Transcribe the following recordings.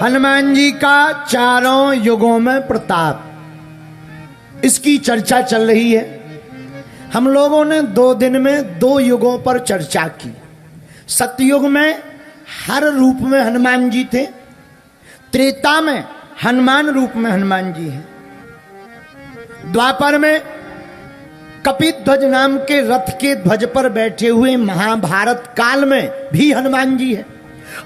हनुमान जी का चारों युगों में प्रताप, इसकी चर्चा चल रही है। हम लोगों ने 2 दिन में 2 युगों पर चर्चा की। सतयुग में हर रूप में हनुमान जी थे, त्रेता में हनुमान रूप में हनुमान जी हैं, द्वापर में कपिध्वज नाम के रथ के ध्वज पर बैठे हुए महाभारत काल में भी हनुमान जी है,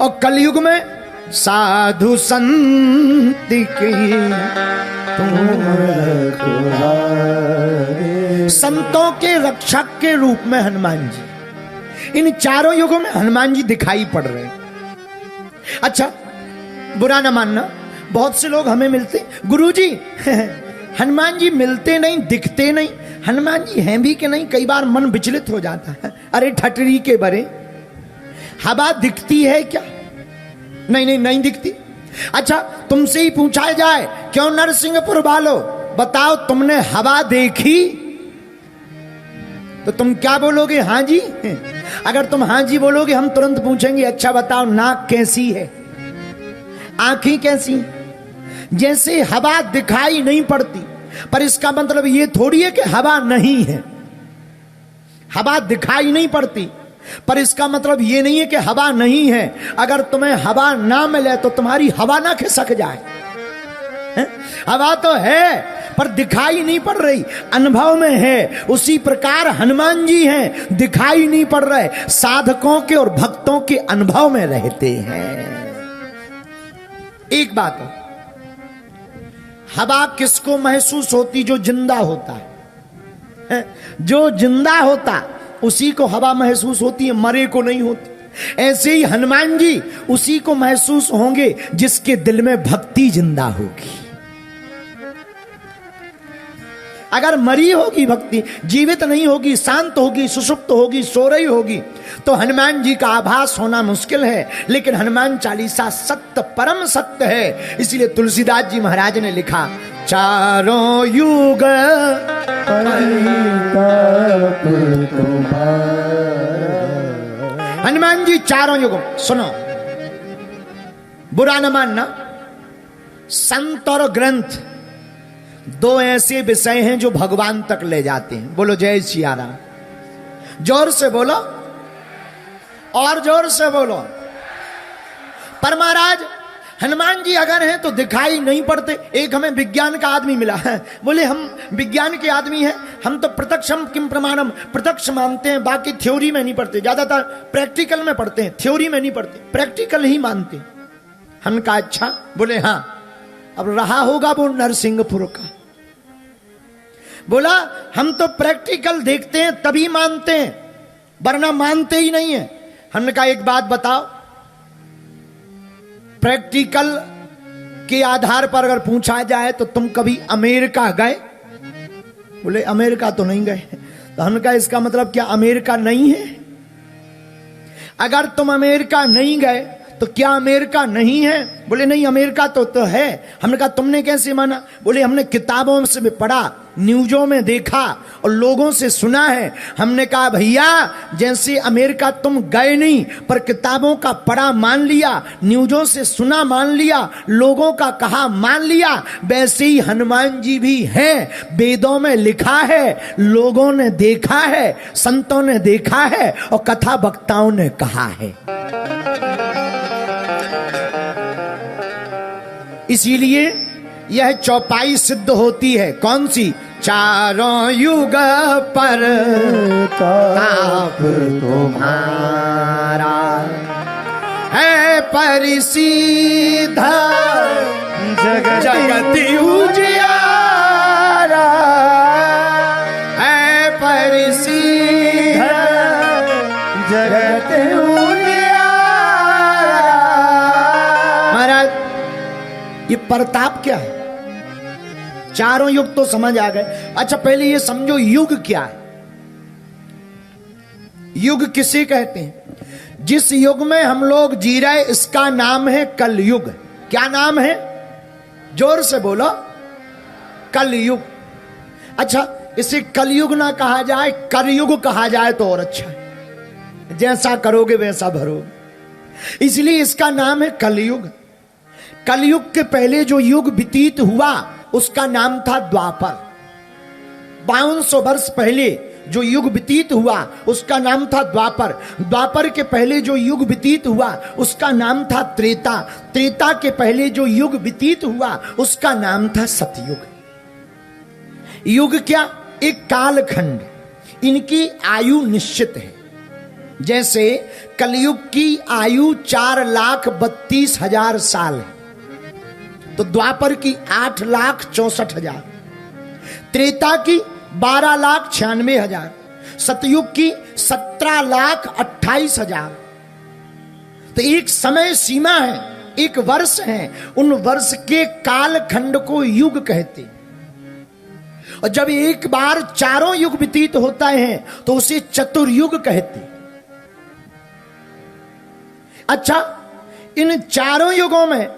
और कलयुग में साधु संत की संतों के रक्षक के रूप में हनुमान जी। इन चारों युगों में हनुमान जी दिखाई पड़ रहे हैं। अच्छा, बुरा ना मानना, बहुत से लोग हमें मिलते, गुरुजी हनुमान जी मिलते नहीं, दिखते नहीं, हनुमान जी हैं भी कि नहीं, कई बार मन विचलित हो जाता है। अरे ठटरी के बरे, हवा दिखती है क्या? नहीं दिखती। अच्छा, तुमसे ही पूछा जाए, क्यों नरसिंहपुर वालों, बताओ तुमने हवा देखी? तो तुम क्या बोलोगे? हाँ जी। अगर तुम हाँ जी बोलोगे, हम तुरंत पूछेंगे, अच्छा बताओ नाक कैसी है, आंखें कैसी? जैसे हवा दिखाई नहीं पड़ती, पर इसका मतलब ये थोड़ी है कि हवा नहीं है। हवा दिखाई नहीं पड़ती, पर इसका मतलब ये नहीं है कि हवा नहीं है। अगर तुम्हें हवा ना मिले तो तुम्हारी हवा ना खिसक जाए। हवा तो है पर दिखाई नहीं पड़ रही, अनुभव में है। उसी प्रकार हनुमान जी हैं, दिखाई नहीं पड़ रहे, साधकों के और भक्तों के अनुभव में रहते हैं। एक बात हो, हवा किसको महसूस होती? जो जिंदा होता है। जो जिंदा होता उसी को हवा महसूस होती है, मरे को नहीं होती। ऐसे ही हनुमान जी उसी को महसूस होंगे जिसके दिल में भक्ति जिंदा होगी। अगर मरी होगी भक्ति, जीवित नहीं होगी, शांत होगी, सुषुप्त होगी, सो रही होगी, तो हनुमान जी का आभास होना मुश्किल है। लेकिन हनुमान चालीसा सत्य, परम सत्य है। इसलिए तुलसीदास जी महाराज ने लिखा, चारों युग हनुमान जी चारों युगों। सुनो, बुरा न मानना, संत और ग्रंथ 2 ऐसे विषय हैं जो भगवान तक ले जाते हैं। बोलो जय सिया राम। जोर से बोलो, और जोर से बोलो। पर महाराज हनुमान जी अगर हैं तो दिखाई नहीं पड़ते। एक हमें विज्ञान का आदमी मिला है, बोले हम विज्ञान के आदमी हैं, हम तो प्रत्यक्षम किम प्रमाणम, प्रत्यक्ष मानते हैं, बाकी थ्योरी में नहीं पढ़ते, ज्यादातर प्रैक्टिकल में पढ़ते हैं, थ्योरी में नहीं पढ़ते, प्रैक्टिकल ही मानते। हम कहा अच्छा, बोले हाँ। अब रहा होगा वो नरसिंहपुर का, बोला हम तो प्रैक्टिकल देखते हैं तभी मानते हैं, वरना मानते ही नहीं है। हमने कहा एक बात बताओ, प्रैक्टिकल के आधार पर अगर पूछा जाए तो तुम कभी अमेरिका गए? बोले अमेरिका तो नहीं गए। तो हमने कहा इसका मतलब क्या अमेरिका नहीं है? अगर तुम अमेरिका नहीं गए तो क्या अमेरिका नहीं है? बोले नहीं, अमेरिका तो है। हमने कहा तुमने कैसे माना? बोले हमने किताबों से भी पढ़ा, न्यूज़ों में देखा और लोगों से सुना है। हमने कहा भैया, जैसे अमेरिका तुम गए नहीं पर किताबों का पढ़ा मान लिया, न्यूज़ों से सुना मान लिया, लोगों का कहा मान लिया, वैसे ही हनुमान जी भी हैं। वेदों में लिखा है, लोगों ने देखा है, संतों ने देखा है और कथा वक्ताओं ने कहा है। इसीलिए यह चौपाई सिद्ध होती है। कौन सी? चारों युग पर ताप तुम्हारा है परिसीधा, जगत उजियारा है परिसीधा, जगत उजियारा। महाराज ये प्रताप क्या है? चारों युग तो समझ आ गए। अच्छा पहले ये समझो युग क्या है। युग किसे कहते हैं? जिस युग में हम लोग जी रहे इसका नाम है कलयुग। क्या नाम है? जोर से बोलो, कलयुग। अच्छा इसे कलयुग ना कहा जाए, करयुग कहा जाए तो और अच्छा है। जैसा करोगे वैसा भरोगे, इसलिए इसका नाम है कलयुग। कलयुग के पहले जो युग व्यतीत हुआ उसका नाम था द्वापर। 5200 वर्ष पहले जो युग व्यतीत हुआ उसका नाम था द्वापर। द्वापर के पहले जो युग व्यतीत हुआ उसका नाम था त्रेता। त्रेता के पहले जो युग व्यतीत हुआ उसका नाम था सतयुग। युग क्या? एक कालखंड। इनकी आयु निश्चित है। जैसे कलयुग की आयु 4,32,000 साल है, तो द्वापर की 8,64,000, त्रेता की 12,96,000, सतयुग की 17,28,000। तो एक समय सीमा है, एक वर्ष है, उन वर्ष के कालखंड को युग कहते। और जब एक बार चारों युग व्यतीत होता है तो उसे चतुर्युग कहते। अच्छा, इन चारों युगों में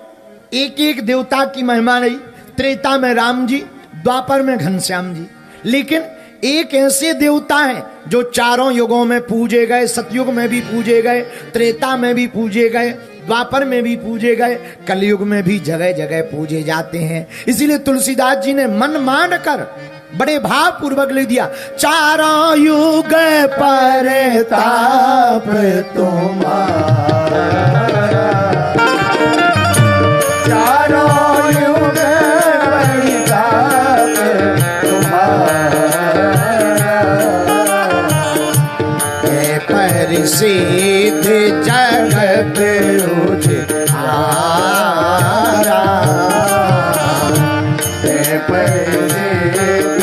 एक एक देवता की महिमा रही। त्रेता में राम जी, द्वापर में घनश्याम जी, लेकिन एक ऐसे देवता हैं जो चारों युगों में पूजे गए। सतयुग में भी पूजे गए, त्रेता में भी पूजे गए, द्वापर में भी पूजे गए, कलयुग में भी जगह जगह पूजे जाते हैं। इसीलिए तुलसीदास जी ने मन मान कर बड़े भाव पूर्वक लिख दिया, चारों युग परताप तुम्हारा, चारों युग परताप तुम्हारा, परिसिद्ध जगत उजियारा, परिसिद्ध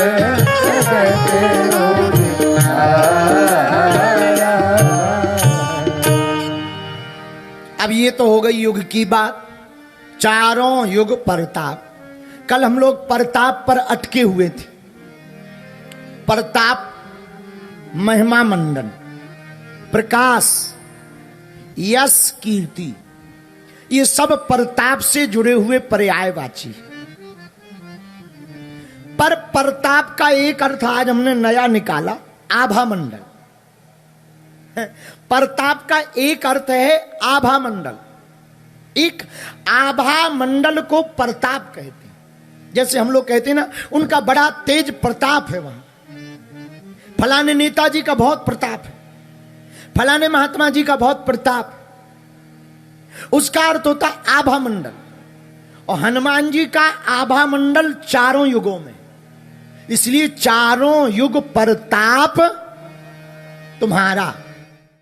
जगत उजियारा। अब ये तो हो गई युग की बात, चारों युग परताप। कल हम लोग परताप पर अटके हुए थे। परताप, महिमा मंडन, प्रकाश, यश, कीर्ति, ये सब परताप से जुड़े हुए पर्यायवाची। पर परताप का एक अर्थ आज हमने नया निकाला, आभा मंडल। परताप का एक अर्थ है आभा मंडल। एक आभा मंडल को परताप कहते हैं। जैसे हम लोग कहते हैं ना, उनका बड़ा तेज प्रताप है, वहां फलाने नेताजी का बहुत प्रताप है, फलाने महात्मा जी का बहुत प्रताप। उसका अर्थ होता आभा मंडल। और हनुमान जी का आभा मंडल चारों युगों में, इसलिए चारों युग परताप तुम्हारा।